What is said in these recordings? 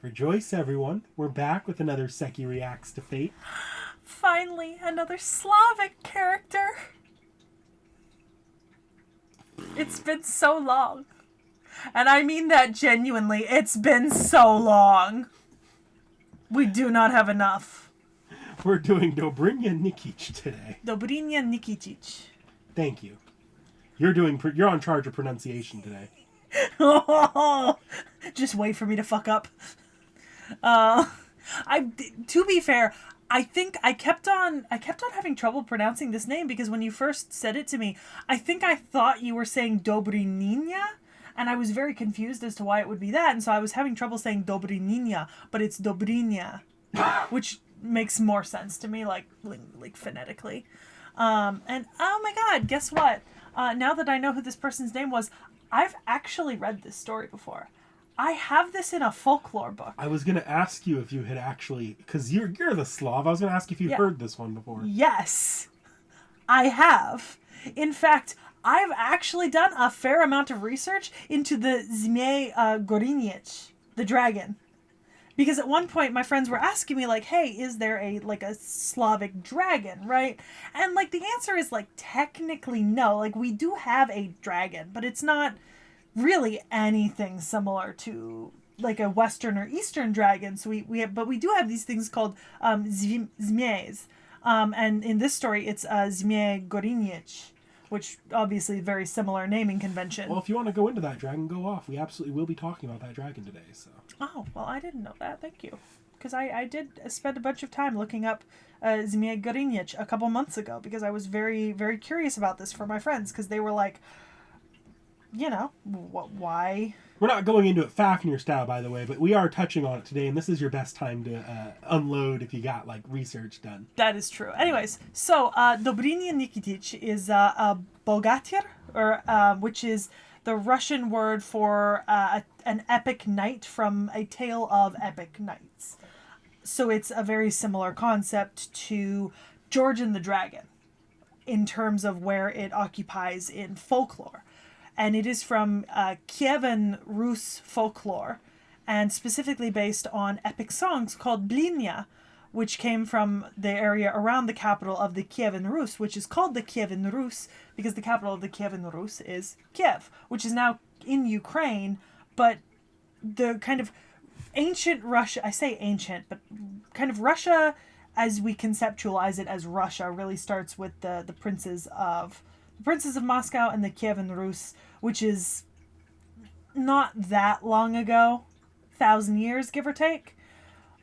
Rejoice, everyone. We're back with another Sekhie Reacts to Fate. Finally, another Slavic character. It's been so long. And I mean that genuinely. It's been so long. We do not have enough. We're doing Dobrynya Nikitich today. Dobrynya Nikitich. Thank you. You're on charge of pronunciation today. Just wait for me to fuck up. To be fair, I think I kept on having trouble pronouncing this name because when you first said it to me, I think I thought you were saying Dobrynya, and I was very confused as to why it would be that, and so I was having trouble saying Dobrynya, but it's Dobrynya, which makes more sense to me, like phonetically. And oh my god, guess what? Now that I know who this person's name was, I've actually read this story before. I have this in a folklore book. I was going to ask you if you had actually... Because you're the Slav. I was going to ask if you heard this one before. Yes, I have. In fact, I've actually done a fair amount of research into the T.H.E Gorinich, the dragon. Because at one point, my friends were asking me, like, hey, is there a Slavic dragon, right? And, the answer is, technically no. We do have a dragon, but it's not really anything similar to a Western or Eastern dragon. So but we do have these things called zmyes. And in this story, it's T.H.E Gorinich, which obviously very similar naming convention. Well, if you want to go into that dragon, go off. We absolutely will be talking about that dragon today. So. Oh, well, I didn't know that. Thank you. Because I did spend a bunch of time looking up T.H.E Gorinich a couple months ago because I was very, very curious about this for my friends because they were like, why? We're not going into it Fafnir style, by the way, but we are touching on it today, and this is your best time to unload if you got, research done. That is true. Anyways, so Dobrynya Nikitich is a bogatyr, which is the Russian word for an epic knight from a tale of epic knights. So it's a very similar concept to Georgian the Dragon in terms of where it occupies in folklore. And it is from Kievan Rus folklore, and specifically based on epic songs called Blinya, which came from the area around the capital of the Kievan Rus, which is called the Kievan Rus because the capital of the Kievan Rus is Kiev, which is now in Ukraine, but the kind of ancient Russia, I say ancient, but kind of Russia as we conceptualize it as Russia really starts with the princes of Moscow and the Kievan Rus, which is not that long ago, 1,000 years, give or take.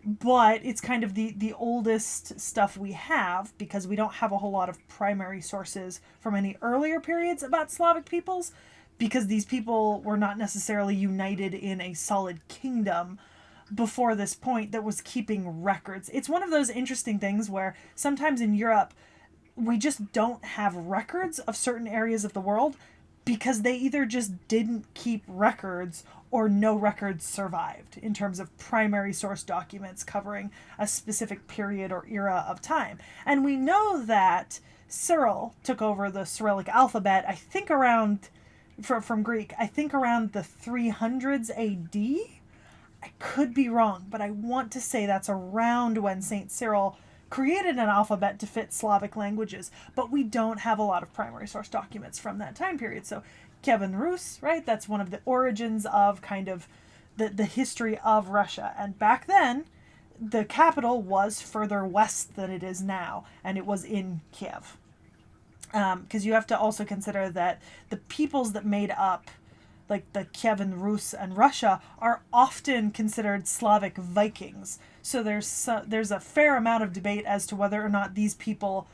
But it's kind of the oldest stuff we have because we don't have a whole lot of primary sources from any earlier periods about Slavic peoples because these people were not necessarily united in a solid kingdom before this point that was keeping records. It's one of those interesting things where sometimes in Europe, we just don't have records of certain areas of the world because they either just didn't keep records or no records survived in terms of primary source documents covering a specific period or era of time. And we know that Cyril took over the Cyrillic alphabet, I think around, from Greek, I think around the 300s AD. I could be wrong, but I want to say that's around when St. Cyril created an alphabet to fit Slavic languages, but we don't have a lot of primary source documents from that time period. So Kievan Rus, right? That's one of the origins of kind of the history of Russia. And back then, the capital was further west than it is now, and it was in Kiev. Because you have to also consider that the peoples that made up the Kievan Rus and Russia are often considered Slavic Vikings. So there's a fair amount of debate as to whether or not these people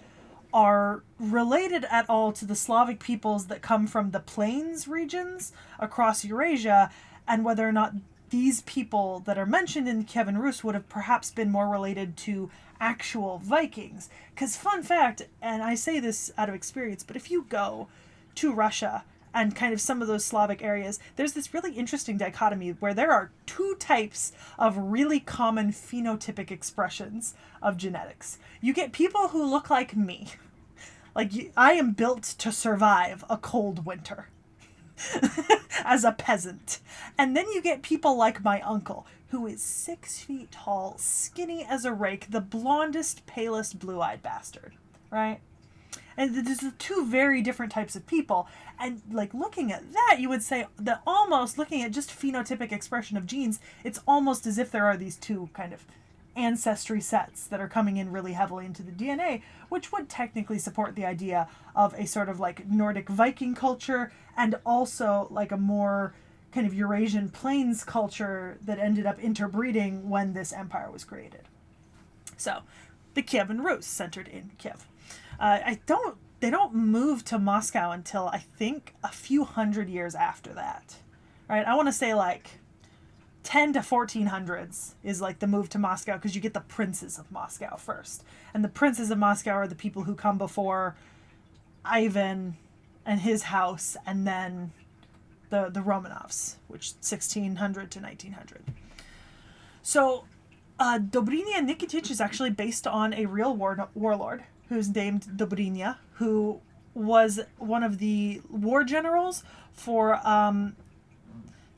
are related at all to the Slavic peoples that come from the plains regions across Eurasia, and whether or not these people that are mentioned in Kievan Rus would have perhaps been more related to actual Vikings. Because fun fact, and I say this out of experience, but if you go to Russia and kind of some of those Slavic areas, there's this really interesting dichotomy where there are two types of really common phenotypic expressions of genetics. You get people who look like me. I am built to survive a cold winter as a peasant. And then you get people like my uncle, who is 6 feet tall, skinny as a rake, the blondest, palest, blue-eyed bastard, right? And there's two very different types of people. And like looking at that, you would say that almost looking at just phenotypic expression of genes, it's almost as if there are these two kind of ancestry sets that are coming in really heavily into the DNA, which would technically support the idea of a sort of like Nordic Viking culture and also like a more kind of Eurasian plains culture that ended up interbreeding when this empire was created. So, the Kievan Rus centered in Kiev. They don't move to Moscow until I think a few hundred years after that, right? I want to say like 10 to 1400s is like the move to Moscow, because you get the princes of Moscow first, and the princes of Moscow are the people who come before Ivan and his house, and then the Romanovs, which 1600 to 1900. So Dobrynya Nikitich is actually based on a real warlord who's named Dobrynya, who was one of the war generals for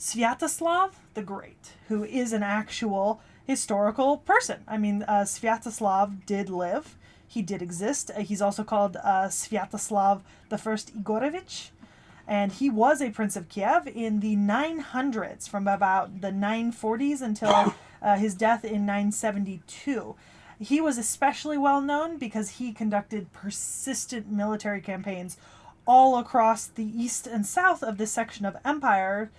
Sviatoslav the Great, who is an actual historical person. I mean, Sviatoslav did live. He did exist. He's also called Sviatoslav the First Igorovich, and he was a prince of Kiev in the 900s, from about the 940s until his death in 972. He was especially well known because he conducted persistent military campaigns all across the east and south of this section of empire,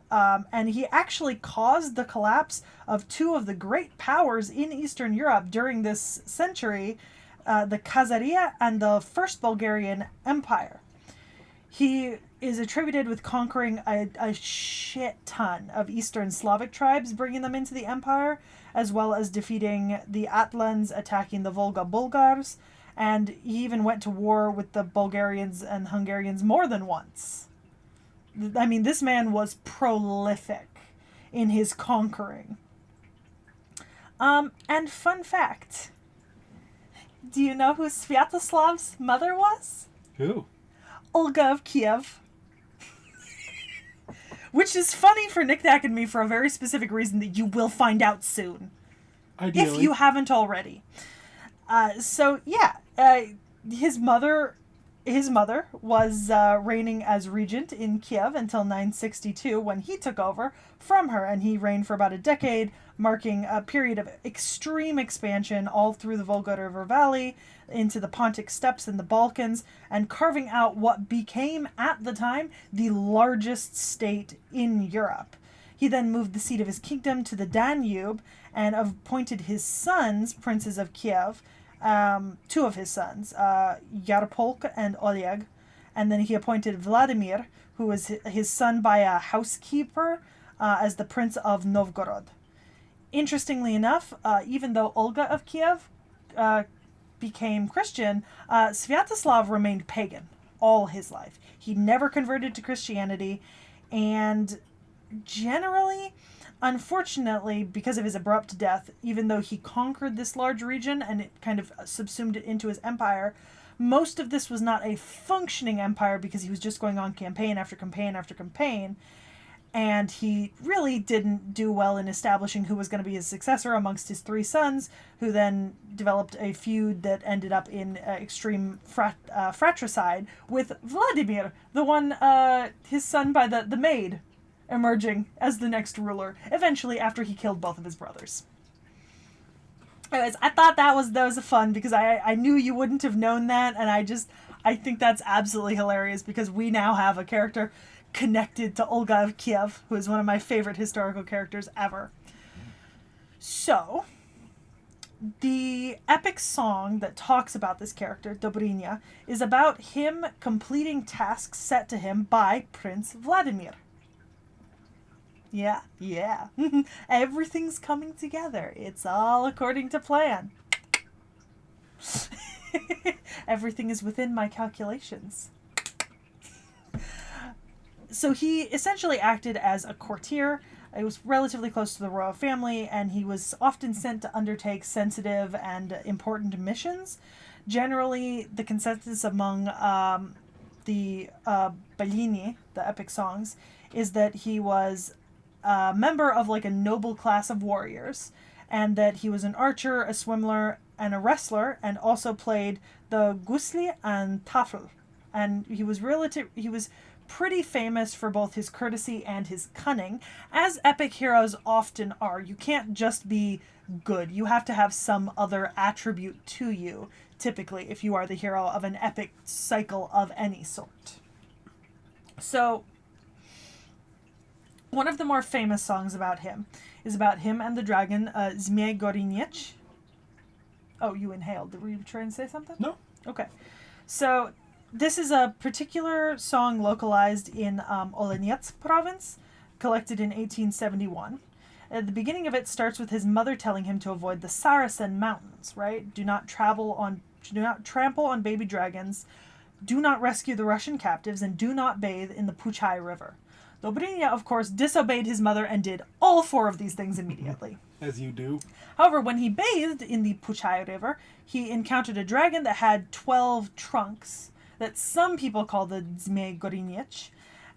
and he actually caused the collapse of two of the great powers in Eastern Europe during this century, the Khazaria and the First Bulgarian Empire. He is attributed with conquering a shit ton of Eastern Slavic tribes, bringing them into the empire, as well as defeating the Atlans, attacking the Volga Bulgars, and he even went to war with the Bulgarians and Hungarians more than once. I mean, this man was prolific in his conquering. And fun fact, do you know who Sviatoslav's mother was? Who? Olga of Kiev. Which is funny for Nick Nack and me for a very specific reason that you will find out soon. Ideally. If you haven't already. His mother was reigning as regent in Kiev until 962, when he took over from her, and he reigned for about a decade, marking a period of extreme expansion all through the Volga River Valley, into the Pontic Steppes and the Balkans, and carving out what became, at the time, the largest state in Europe. He then moved the seat of his kingdom to the Danube and appointed his sons princes of Kiev, two of his sons, Yarpolk and Oleg, and then he appointed Vladimir, who was his son by a housekeeper, as the Prince of Novgorod. Interestingly enough, even though Olga of Kiev became Christian, Sviatoslav remained pagan all his life. He never converted to Christianity, and generally, unfortunately, because of his abrupt death, even though he conquered this large region and it kind of subsumed it into his empire, most of this was not a functioning empire because he was just going on campaign after campaign after campaign, and he really didn't do well in establishing who was going to be his successor amongst his three sons, who then developed a feud that ended up in extreme fratricide with Vladimir, the one, his son by the maid, emerging as the next ruler, eventually after he killed both of his brothers. Anyways, I thought that was fun because I knew you wouldn't have known that, and I think that's absolutely hilarious because we now have a character connected to Olga of Kiev, who is one of my favorite historical characters ever. So, the epic song that talks about this character, Dobrynya, is about him completing tasks set to him by Prince Vladimir. Yeah. Everything's coming together. It's all according to plan. Everything is within my calculations. So he essentially acted as a courtier. He was relatively close to the royal family, and he was often sent to undertake sensitive and important missions. Generally, the consensus among the Ballini, the epic songs, is that he was a member of like a noble class of warriors, and that he was an archer, a swimmer, and a wrestler, and also played the gusli and tafel. And he was pretty famous for both his courtesy and his cunning, as epic heroes often are. You can't just be good. You have to have some other attribute to you, typically, if you are the hero of an epic cycle of any sort. So, one of the more famous songs about him is about him and the dragon, Zmei Gorinich. Oh, you inhaled. Were you trying to say something? No. Okay. So, this is a particular song localized in Oleniec province, collected in 1871. At the beginning of it starts with his mother telling him to avoid the Saracen mountains, right? Do not trample on baby dragons, do not rescue the Russian captives, and do not bathe in the T.H.E River. Dobrynya, of course, disobeyed his mother and did all four of these things immediately. As you do. However, when he bathed in the T.H.E River, he encountered a dragon that had 12 trunks that some people call the Zmei Gorinich,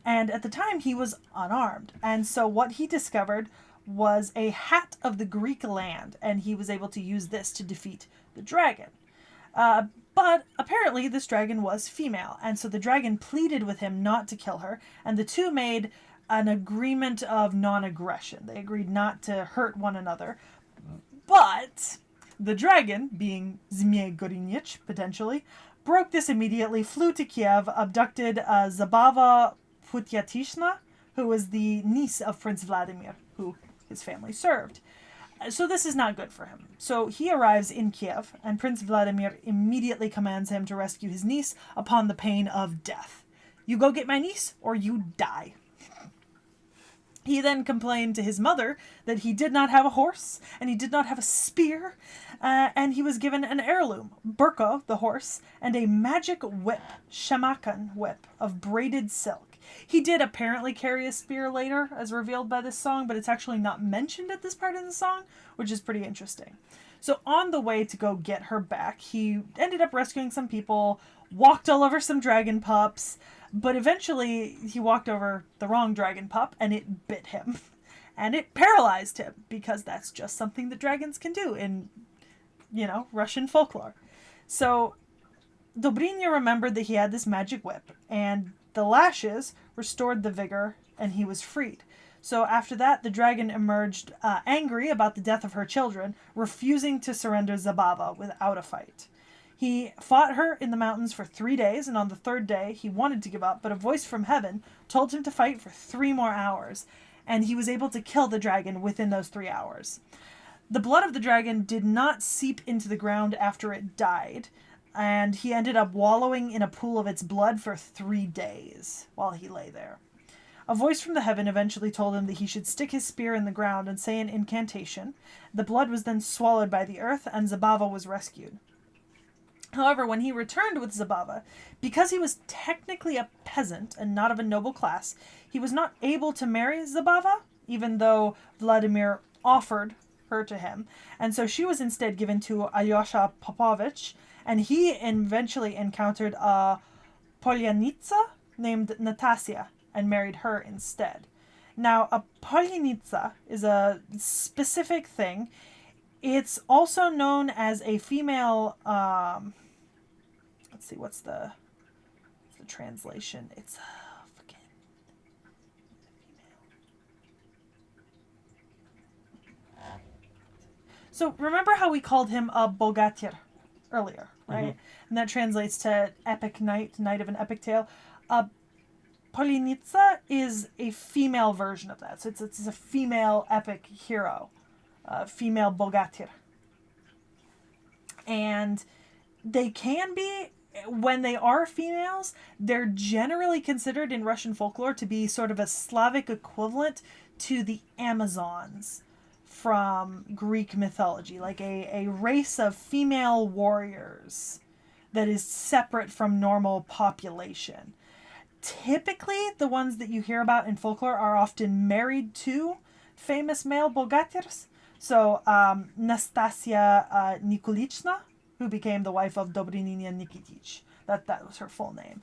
and at the time he was unarmed. And so what he discovered was a hat of the Greek land, and he was able to use this to defeat the dragon. But apparently this dragon was female, and so the dragon pleaded with him not to kill her, and the two made an agreement of non-aggression. They agreed not to hurt one another, but the dragon, being Zmei Gorinich, potentially, broke this immediately, flew to Kiev, abducted Zabava Putyatishna, who was the niece of Prince Vladimir, who his family served. So this is not good for him. So he arrives in Kiev, and Prince Vladimir immediately commands him to rescue his niece upon the pain of death. You go get my niece, or you die. He then complained to his mother that he did not have a horse, and he did not have a spear, and he was given an heirloom, Burko, the horse, and a magic whip, Shemakan whip, of braided silk. He did apparently carry a spear later, as revealed by this song, but it's actually not mentioned at this part in the song, which is pretty interesting. So on the way to go get her back, he ended up rescuing some people, walked all over some dragon pups, but eventually he walked over the wrong dragon pup, and it bit him. And it paralyzed him, because that's just something that dragons can do in, Russian folklore. So Dobrynya remembered that he had this magic whip, and the lashes restored the vigor, and he was freed. So after that, the dragon emerged angry about the death of her children, refusing to surrender Zabava without a fight. He fought her in the mountains for 3 days, and on the third day, he wanted to give up, but a voice from heaven told him to fight for 3 more hours, and he was able to kill the dragon within those 3 hours. The blood of the dragon did not seep into the ground after it died, and he ended up wallowing in a pool of its blood for 3 days while he lay there. A voice from the heaven eventually told him that he should stick his spear in the ground and say an incantation. The blood was then swallowed by the earth, and Zabava was rescued. However, when he returned with Zabava, because he was technically a peasant and not of a noble class, he was not able to marry Zabava, even though Vladimir offered her to him. And so she was instead given to Alyosha Popovich, and he eventually encountered a Polyanitsa named Natasya and married her instead. Now, a Polyanitsa is a specific thing. It's also known as a female, let's see, what's the translation? It's fucking female. So remember how we called him a bogatyr earlier, right? Mm-hmm. And that translates to epic knight, knight of an epic tale. Polyanitsa is a female version of that. So it's a female epic hero. Female bogatyr. And they can be, when they are females, they're generally considered in Russian folklore to be sort of a Slavic equivalent to the Amazons from Greek mythology, like a race of female warriors that is separate from normal population. Typically, the ones that you hear about in folklore are often married to famous male bogatyrs. So, Nastasia Nikolichna, who became the wife of Dobrynya Nikitich. That was her full name.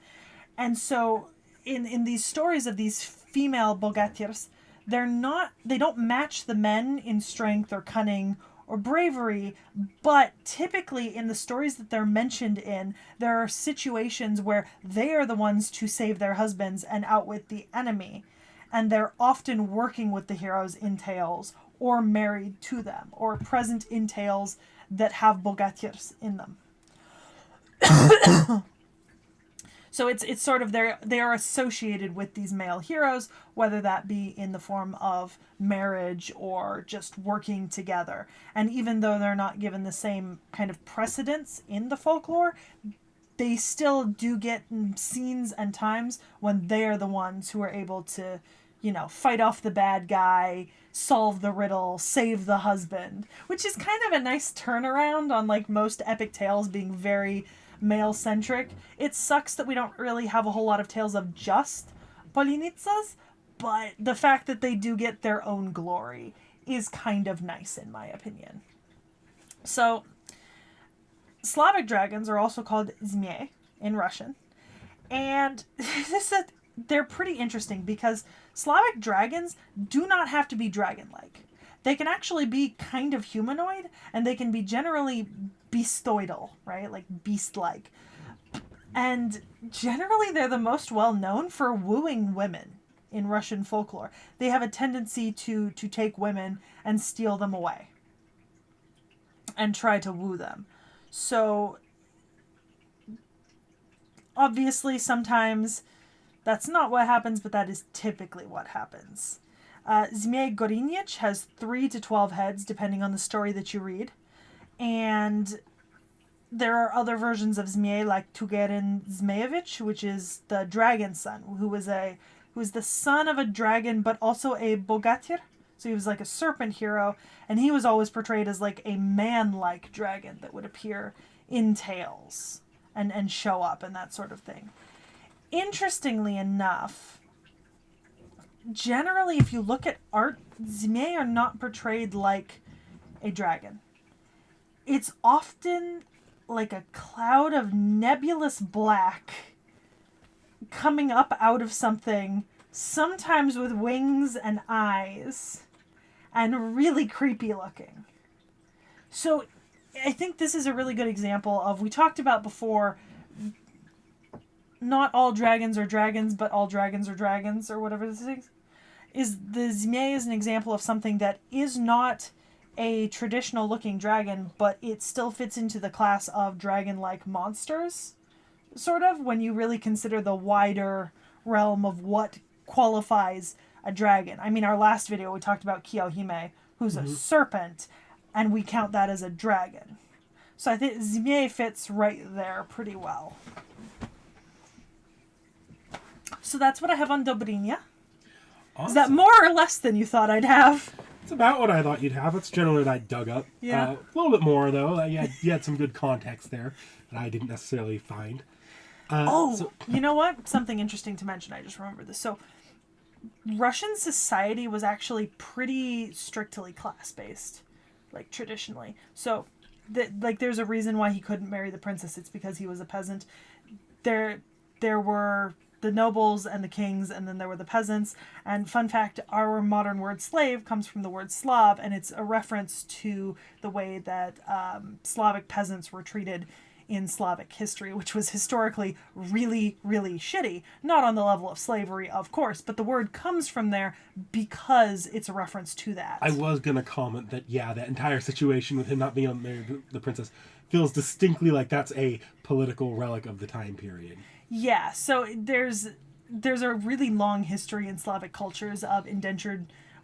And so, in these stories of these female bogatyrs, they don't match the men in strength or cunning or bravery, but typically in the stories that they're mentioned in, there are situations where they are the ones to save their husbands and outwit the enemy. And they're often working with the heroes in tales, or married to them, or present in tales that have bogatirs in them. So it's sort of they are associated with these male heroes, whether that be in the form of marriage or just working together. And even though they're not given the same kind of precedence in the folklore, they still do get scenes and times when they are the ones who are able to, fight off the bad guy, solve the riddle, save the husband, which is kind of a nice turnaround on like most epic tales being very male-centric. It sucks that we don't really have a whole lot of tales of just Polinitsas, but the fact that they do get their own glory is kind of nice in my opinion. So, Slavic dragons are also called Zmei in Russian, and they're pretty interesting because Slavic dragons do not have to be dragon-like. They can actually be kind of humanoid, and they can be generally beastoidal, right? Like beast-like. And generally they're the most well-known for wooing women in Russian folklore. They have a tendency to take women and steal them away and try to woo them. So, obviously sometimes that's not what happens, but that is typically what happens. Zmei Gorinich has 3 to 12 heads, depending on the story that you read. And there are other versions of Zmei, like Tugerin Zmeyevich, which is the dragon's son, who was the son of a dragon, but also a bogatir. So he was like a serpent hero, and he was always portrayed as like a man-like dragon that would appear in tales and show up and that sort of thing. Interestingly enough, generally, if you look at art, Zmei are not portrayed like a dragon. It's often like a cloud of nebulous black coming up out of something, sometimes with wings and eyes, and really creepy looking. So I think this is a really good example of, we talked about before, not all dragons are dragons, but all dragons are dragons, or whatever this is. The Zmei is an example of something that is not a traditional looking dragon, but it still fits into the class of dragon-like monsters, sort of, when you really consider the wider realm of what qualifies a dragon. I mean, our last video we talked about Kiyohime, who's a serpent, and we count that as a dragon. So I think Zmei fits right there pretty well. So that's what I have on Dobrynya. Awesome. Is that more or less than you thought I'd have? It's about what I thought you'd have. It's generally what I dug up. Yeah. A little bit more, though. You had some good context there that I didn't necessarily find. You know what? Something interesting to mention. I just remembered this. So, Russian society was actually pretty strictly class-based, like, traditionally. So, there's a reason why he couldn't marry the princess. It's because he was a peasant. There were the nobles and the kings, and then there were the peasants. And fun fact, our modern word slave comes from the word Slav, and it's a reference to the way that Slavic peasants were treated in Slavic history, which was historically really, really shitty. Not on the level of slavery, of course, but the word comes from there because it's a reference to that. I was going to comment that, that entire situation with him not being married to the princess feels distinctly like that's a political relic of the time period. Yeah, so there's a really long history in Slavic cultures of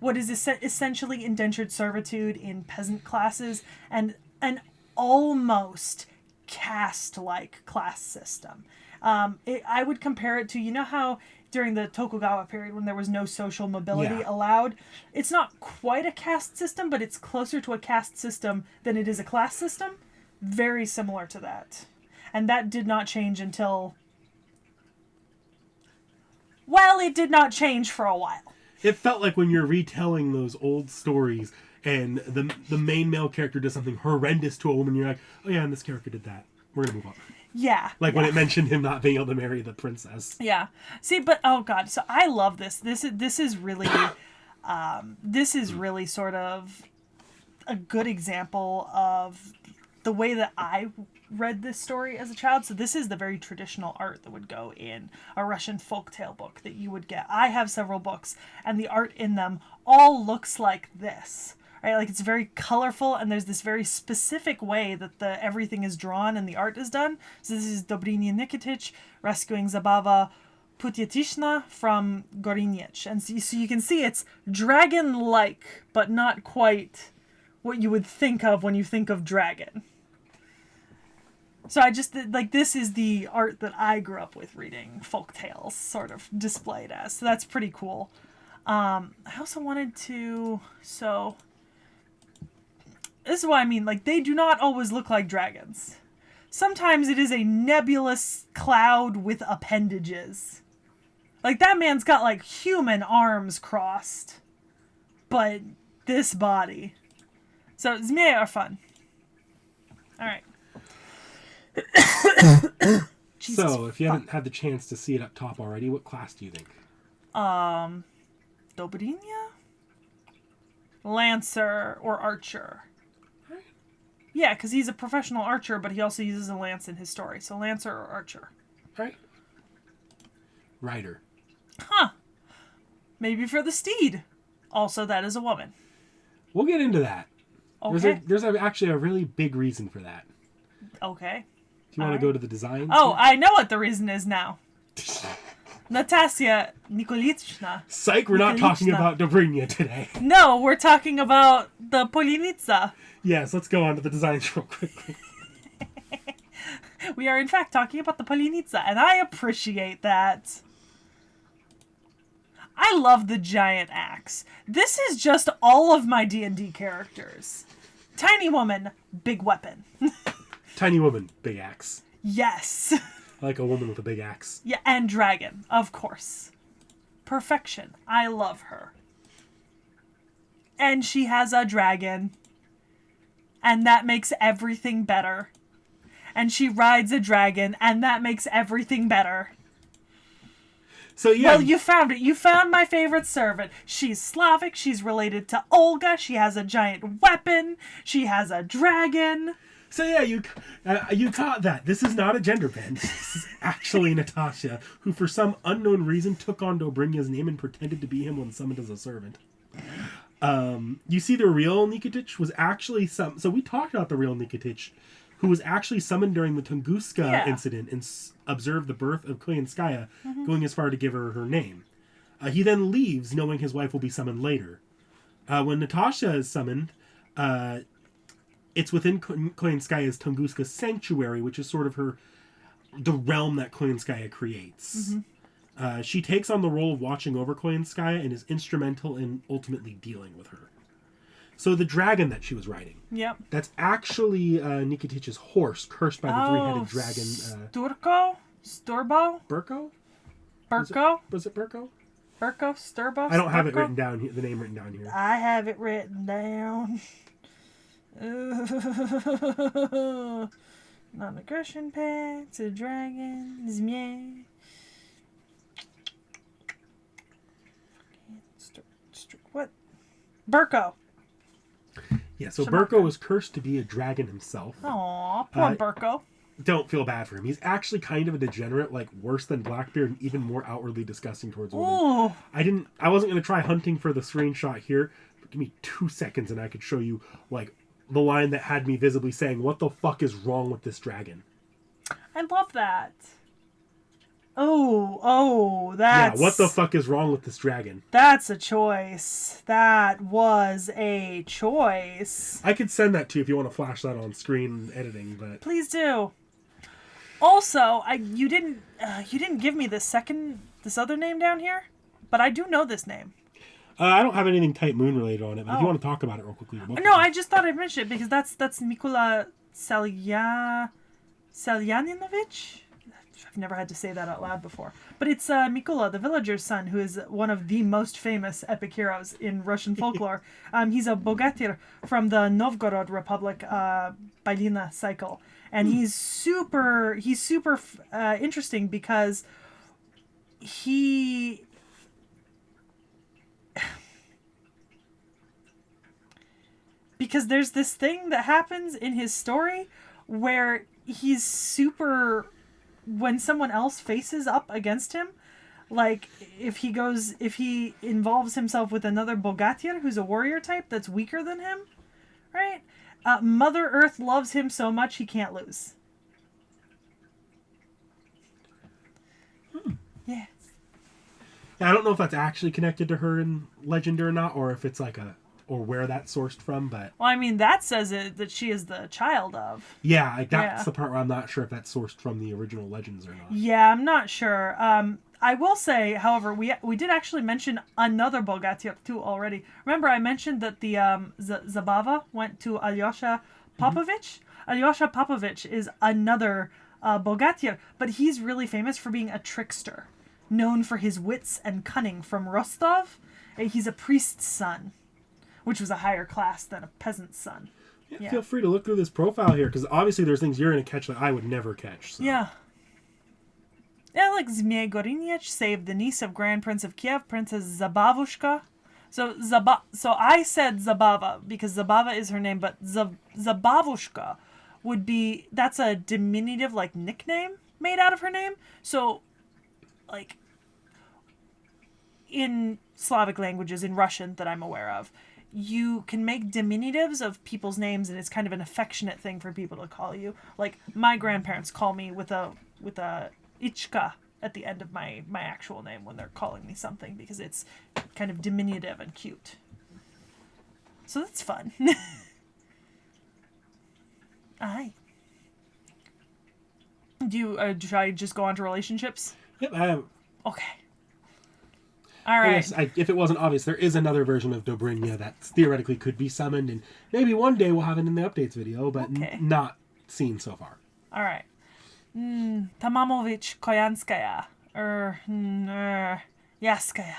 what is essentially indentured servitude in peasant classes, and an almost caste-like class system. I would compare it to, how during the Tokugawa period when there was no social mobility allowed, it's not quite a caste system, but it's closer to a caste system than it is a class system. Very similar to that. And that did not change until... Well, it did not change for a while. It felt like when you're retelling those old stories and the main male character does something horrendous to a woman, you're like, oh yeah, and this character did that. We're going to move on. Yeah. Like when it mentioned him not being able to marry the princess. Yeah. See, but, oh god, so I love this. This is really... This is really sort of a good example of the way that I read this story as a child. So this is the very traditional art that would go in a Russian folktale book that you would get. I have several books, and the art in them all looks like this. Right? Like, it's very colorful, and there's this very specific way that everything is drawn and the art is done. So this is Dobrynya Nikitich rescuing Zabava Putyatishna from Gorinyech. And so you can see it's dragon-like, but not quite what you would think of when you think of dragon. So I just, like, this is the art that I grew up with reading folk tales sort of displayed as. So that's pretty cool. I also wanted to, so this is what I mean. Like, they do not always look like dragons. Sometimes it is a nebulous cloud with appendages. Like, that man's got, like, human arms crossed. But this body. So, Zmei are fun. Alright. So, if you haven't had the chance to see it up top already, what class do you think? Dobrynya? Lancer or archer. Yeah, because he's a professional archer, but he also uses a lance in his story. So Lancer or Archer. Right. Rider. Huh. Maybe for the steed. Also, that is a woman. We'll get into that. Okay. There's actually a really big reason for that. Okay. Do you want to go to the design? Oh, I know what the reason is now. Natasya Nikolichna. Psych, we're not talking about Dobrynya today. No, we're talking about the Polynitsa. Yes, let's go on to the designs real quickly. We are, in fact, talking about the Polynitsa, and I appreciate that. I love the giant axe. This is just all of my D&D characters. Tiny woman, big weapon. Tiny woman, big axe. Yes. I like a woman with a big axe. Yeah, and dragon, of course. Perfection. I love her. And she has a dragon. And that makes everything better. And she rides a dragon, and that makes everything better. So yeah. Well, you found it. You found my favorite servant. She's Slavic. She's related to Olga. She has a giant weapon. She has a dragon. So yeah, you caught that. This is not a gender bend. This is actually Natasha, who for some unknown reason took on Dobrynya's name and pretended to be him when summoned as a servant. You see, the real Nikitich was actually so we talked about the real Nikitich, who was actually summoned during the Tunguska incident and observed the birth of Koyenskaya, going as far to give her name. He then leaves, knowing his wife will be summoned later. When Natasha is summoned, it's within Koyenskaya's Tunguska sanctuary, which is sort of the realm that Koyenskaya creates. She takes on the role of watching over Koyenskaya and is instrumental in ultimately dealing with her. So the dragon that she was riding, that's actually Nikitich's horse, cursed by the three-headed dragon. Sturko? Sturbo? Burko? Burko? Was it Burko? Burko? Sturbo? I don't have it written down here. The name written down here. I have it written down. Non-aggression pact, a dragon, Zmei. What? Burko. Yeah, so Burko was cursed to be a dragon himself. Aw, poor Burko. Don't feel bad for him. He's actually kind of a degenerate, like worse than Blackbeard, and even more outwardly disgusting towards women. Ooh. I wasn't going to try hunting for the screenshot here, but give me 2 seconds and I could show you, like, the line that had me visibly saying, "What the fuck is wrong with this dragon?" I love that. Oh, that's... Yeah, what the fuck is wrong with this dragon? That's a choice. That was a choice. I could send that to you if you want to flash that on screen editing, but... Please do. Also, you didn't give me this other name down here, but I do know this name. I don't have anything Type Moon related on it, but if you want to talk about it real quickly... No, I just thought I'd mention it because that's Mikola Selyanovich? I've never had to say that out loud before. But it's Mikola, the villager's son, who is one of the most famous epic heroes in Russian folklore. He's a bogatyr from the Novgorod Republic Bailina cycle. And he's super interesting because because there's this thing that happens in his story where he's super, when someone else faces up against him, like if he involves himself with another Bogatyr who's a warrior type that's weaker than him, right? Mother Earth loves him so much he can't lose. Yeah. I don't know if that's actually connected to her in legend or not, or if it's like or where that's sourced from, but... Well, I mean, that says it that she is the child of. Yeah, like that's the part where I'm not sure if that's sourced from the original legends or not. Yeah, I'm not sure. I will say, however, we did actually mention another Bogatyr too already. Remember, I mentioned that the Zabava went to Alyosha Popovich? Alyosha Popovich is another Bogatyr, but he's really famous for being a trickster, known for his wits and cunning from Rostov. He's a priest's son, which was a higher class than a peasant's son. Yeah. Feel free to look through this profile here, because obviously there's things you're going to catch that I would never catch. So. Yeah. Yeah, like Zmei Gorinyach saved the niece of Grand Prince of Kiev, Princess Zabavushka. So I said Zabava because Zabava is her name, but Zabavushka would be, that's a diminutive like nickname made out of her name. So like in Slavic languages, in Russian that I'm aware of, you can make diminutives of people's names, and it's kind of an affectionate thing for people to call you. Like my grandparents call me with a Ichka at the end of my actual name when they're calling me something, because it's kind of diminutive and cute. So that's fun. Aye. Should I just go on to relationships? Yep, I am. Okay. All right. Yes, if it wasn't obvious, there is another version of Dobrynya that theoretically could be summoned, and maybe one day we'll have it in the updates video, but not seen so far. All right. Tamamovich Koyanskaya, Yaskaya.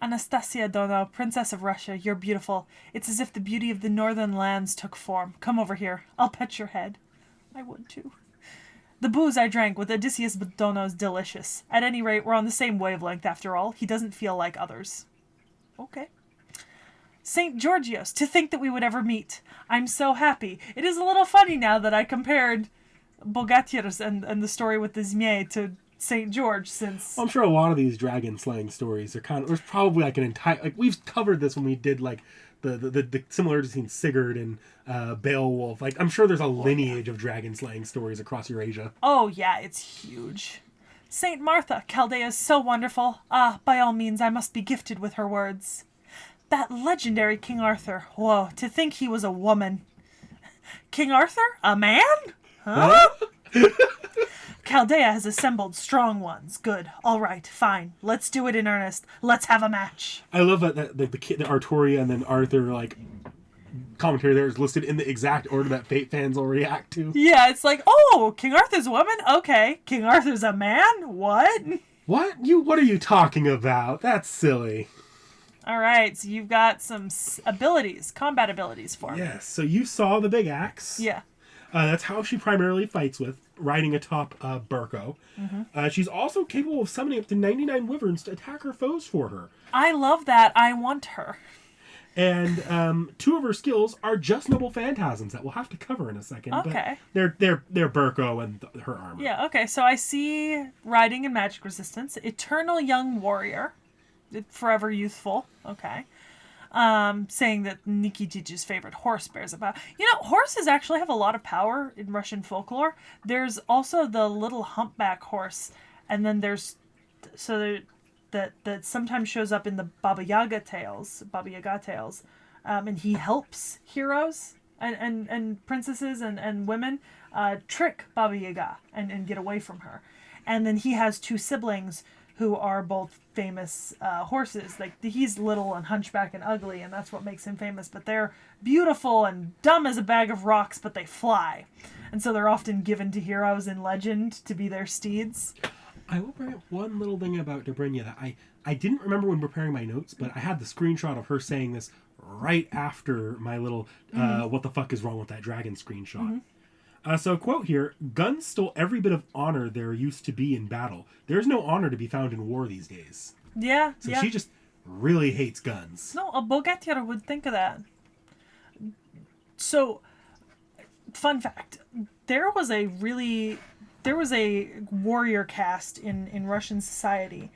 Anastasia Dono, Princess of Russia, you're beautiful. It's as if the beauty of the northern lands took form. Come over here. I'll pet your head. I would too. The booze I drank with Odysseus Dono is delicious. At any rate, we're on the same wavelength after all. He doesn't feel like others. Okay. St. Georgios, to think that we would ever meet. I'm so happy. It is a little funny now that I compared Bogatyrs and the story with the Zmei to St. George, since... I'm sure a lot of these dragon slaying stories are kind of... There's probably like an entire... Like, we've covered this when we did like the similarities between Sigurd and Beowulf. Like, I'm sure there's a lineage of dragon slaying stories across Eurasia. Oh yeah, it's huge. St. Martha, Chaldea is so wonderful. Ah, by all means, I must be gifted with her words. That legendary King Arthur. Whoa, to think he was a woman. King Arthur? A man? Huh? Chaldea has assembled strong ones. Good. All right. Fine. Let's do it in earnest. Let's have a match. I love that the Arturia and then Arthur, like, commentary there is listed in the exact order that Fate fans will react to. Yeah, it's like, oh, King Arthur's a woman? Okay. King Arthur's a man? What? What? What are you talking about? That's silly. All right. So you've got some abilities, combat abilities for me. Yes. So you saw the big axe. Yeah. That's how she primarily fights with, riding atop Burko. Mm-hmm. She's also capable of summoning up to 99 wyverns to attack her foes for her. I love that. I want her. And two of her skills are just noble phantasms that we'll have to cover in a second. Okay. But they're Burko and her armor. Yeah, okay. So I see riding and magic resistance. Eternal young warrior. Forever youthful. Okay. Saying that Nikitich's favorite horse bears about. You know, horses actually have a lot of power in Russian folklore. There's also the little humpback horse, and then there's that sometimes shows up in the Baba Yaga tales, and he helps heroes and princesses and women trick Baba Yaga and get away from her. And then he has two siblings who are both famous horses. Like, he's little and hunchback and ugly, and that's what makes him famous. But they're beautiful and dumb as a bag of rocks, but they fly. And so they're often given to heroes in legend to be their steeds. I will bring up one little thing about Dobrynya that I didn't remember when preparing my notes, but I had the screenshot of her saying this right after my little what the fuck is wrong with that dragon screenshot. Mm-hmm. So, quote here, guns stole every bit of honor there used to be in battle. There's no honor to be found in war these days. Yeah, So she just really hates guns. No, a Bogatyr would think of that. So, fun fact: there was a warrior caste in Russian society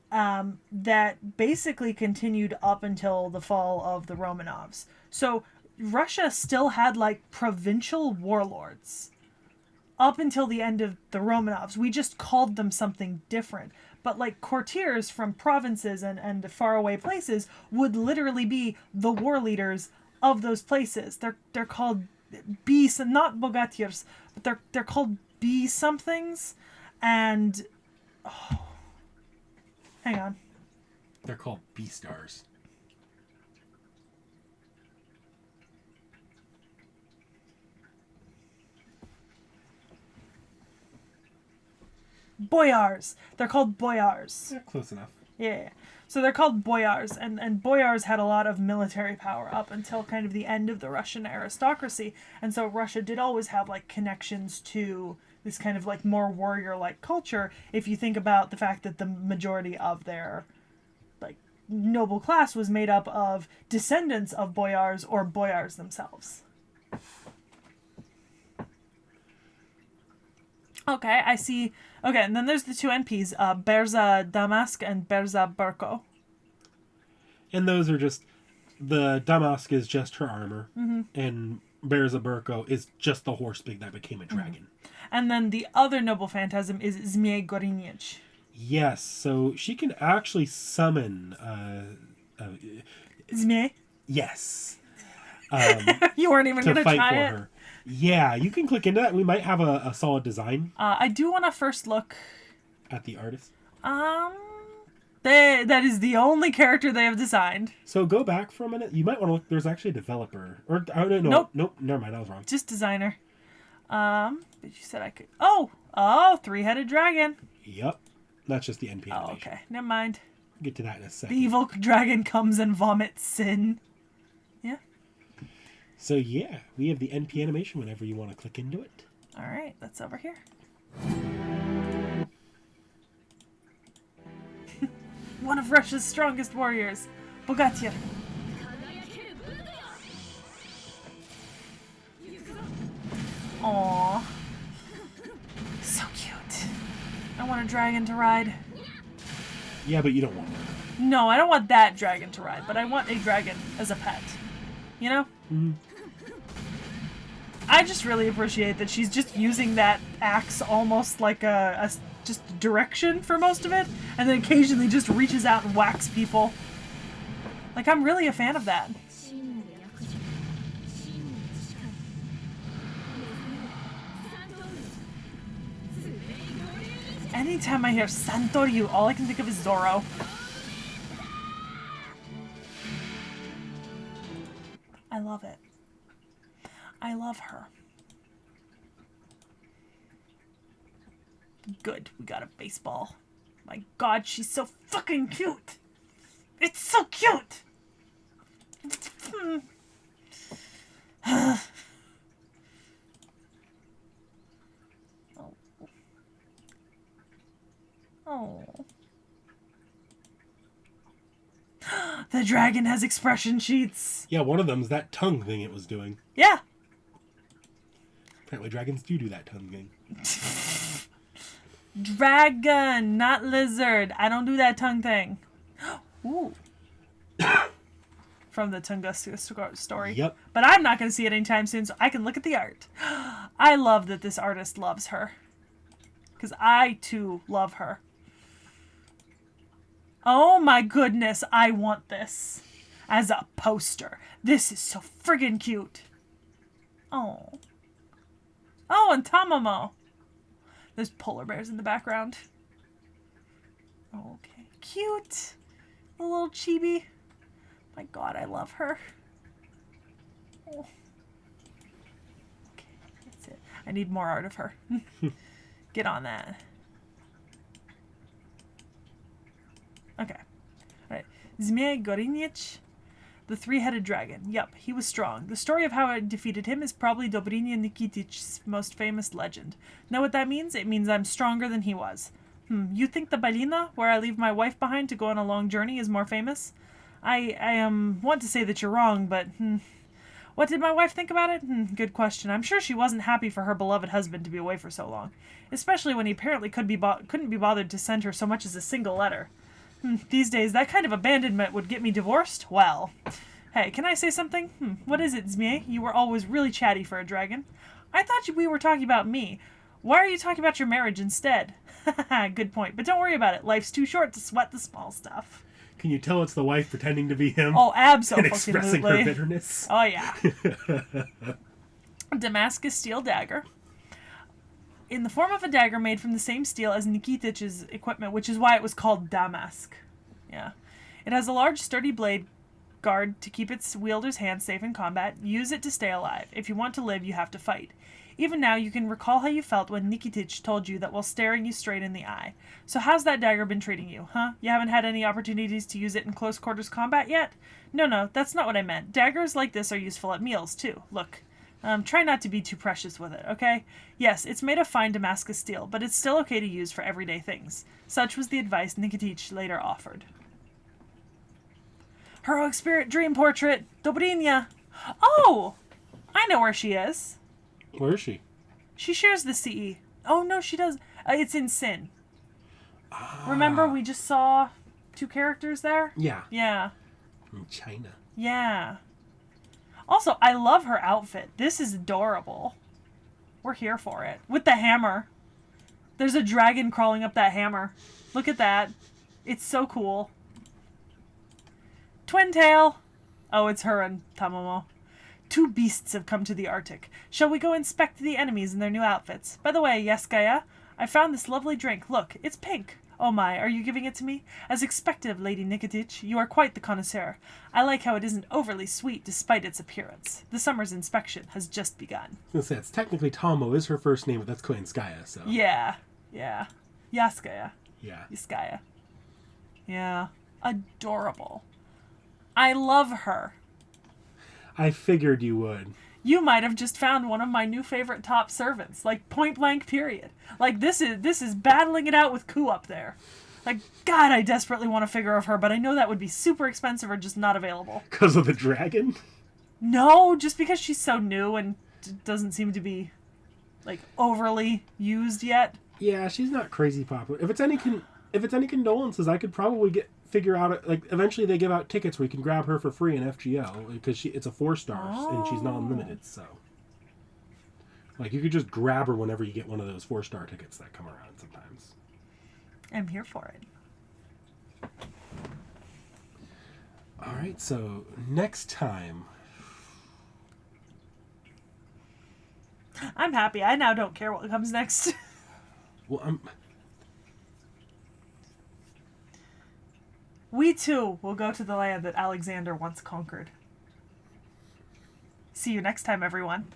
that basically continued up until the fall of the Romanovs. So Russia still had like provincial warlords up until the end of the Romanovs. We just called them something different. But like courtiers from provinces and faraway places would literally be the war leaders of those places. They're called bees, and not bogatirs, but they're called bee somethings. And hang on. They're called B-stars. Boyars. They're called boyars. Yeah, close enough. Yeah. So they're called boyars, and boyars had a lot of military power up until kind of the end of the Russian aristocracy. And so Russia did always have like connections to this kind of like more warrior-like culture. If you think about the fact that the majority of their like noble class was made up of descendants of boyars or boyars themselves. Okay, I see. Okay, and then there's the two NPs, Berza Damask and Berza Burko. And those are just... The Damask is just her armor. Mm-hmm. And Berza Burko is just the horse pig that became a dragon. Mm-hmm. And then the other noble phantasm is Zmei Gorinich. Yes, so she can actually summon... Zmei? Yes. You weren't even going to try it? Her. Yeah, you can click into that. We might have a solid design. I do want to first look at the artist. That is the only character they have designed. So go back for a minute. You might want to look. There's actually a developer. Or no, nope. Never mind. I was wrong. Just designer. But you said I could. Oh, three-headed dragon. Yep, that's just the NP animation. Oh, okay. Never mind. We'll get to that in a second. The evil dragon comes and vomits sin. Yeah. So yeah, we have the NP animation whenever you want to click into it. All right, that's over here. One of Russia's strongest warriors, Bogatyr. Aww. So cute. I want a dragon to ride. Yeah, but you don't want one. No, I don't want that dragon to ride, but I want a dragon as a pet. You know? Mm-hmm. I just really appreciate that she's just using that axe almost like a just direction for most of it, and then occasionally just reaches out and whacks people. Like, I'm really a fan of that. Anytime I hear Santoryu, all I can think of is Zoro. I love it. I love her. Good, we got a baseball. My god, she's so fucking cute! It's so cute! Oh. Oh. The dragon has expression sheets. Yeah, one of them's that tongue thing it was doing. Yeah. Apparently dragons do that tongue thing. Dragon, not lizard. I don't do that tongue thing. Ooh. From the Tunguska story. Yep. But I'm not going to see it anytime soon, so I can look at the art. I love that this artist loves her. Because I, too, love her. Oh my goodness, I want this. As a poster. This is so friggin' cute. Oh. Oh, and Tamamo. There's polar bears in the background. Okay. Cute. A little chibi. My god, I love her. Oh. Okay, that's it. I need more art of her. Get on that. Okay. Alright. Zmei Gorinich, the three-headed dragon. Yup, he was strong. The story of how I defeated him is probably Dobrynya Nikitich's most famous legend. Know what that means? It means I'm stronger than he was. You think the Balina, where I leave my wife behind to go on a long journey, is more famous? I want to say that you're wrong, but What did my wife think about it? Good question. I'm sure she wasn't happy for her beloved husband to be away for so long, especially when he apparently couldn't be bothered to send her so much as a single letter. These days, that kind of abandonment would get me divorced? Well. Hey, can I say something? What is it, Zmie? You were always really chatty for a dragon. I thought we were talking about me. Why are you talking about your marriage instead? Good point, but don't worry about it. Life's too short to sweat the small stuff. Can you tell it's the wife pretending to be him? Oh, absolutely. And expressing her bitterness? Oh, yeah. Damascus steel dagger. In the form of a dagger made from the same steel as Nikitich's equipment, which is why it was called Damask. Yeah. It has a large, sturdy blade guard to keep its wielder's hands safe in combat. Use it to stay alive. If you want to live, you have to fight. Even now, you can recall how you felt when Nikitich told you that while staring you straight in the eye. So how's that dagger been treating you, huh? You haven't had any opportunities to use it in close quarters combat yet? No, that's not what I meant. Daggers like this are useful at meals, too. Look. Try not to be too precious with it, okay? Yes, it's made of fine Damascus steel, but it's still okay to use for everyday things. Such was the advice Nikitich later offered. Heroic Spirit Dream Portrait! Dobrynya! Oh! I know where she is. Where is she? She shares the CE. Oh, no, she does. It's in Sin. Remember, we just saw 2 characters there? Yeah. Yeah. In China. Yeah. Also, I love her outfit. This is adorable. We're here for it. With the hammer. There's a dragon crawling up that hammer. Look at that. It's so cool. Twin tail. Oh, it's her and Tamamo. 2 beasts have come to the Arctic. Shall we go inspect the enemies in their new outfits? By the way, Yaskaya, I found this lovely drink. Look, it's pink. Oh my, are you giving it to me? As expected of Lady Nikitich, you are quite the connoisseur. I like how it isn't overly sweet despite its appearance. The summer's inspection has just begun. I was going to say, it's technically Talmo is her first name, but that's Koenskaya, so. Yeah. Yaskaya. Yeah. Yaskaya. Yeah. Adorable. I love her. I figured you would. You might have just found one of my new favorite top servants. Like, point blank period. Like, this is battling it out with Ku up there. Like, God, I desperately want a figure of her, but I know that would be super expensive or just not available. Because of the dragon? No, just because she's so new and doesn't seem to be, like, overly used yet. Yeah, she's not crazy popular. If it's any condolences, I could probably figure out, like, eventually they give out tickets where you can grab her for free in FGO, because it's a 4-star, and she's not unlimited, so. Like, you could just grab her whenever you get one of those 4-star tickets that come around sometimes. I'm here for it. Alright, so, next time. I'm happy. I now don't care what comes next. Well, We too will go to the land that Alexander once conquered. See you next time, everyone.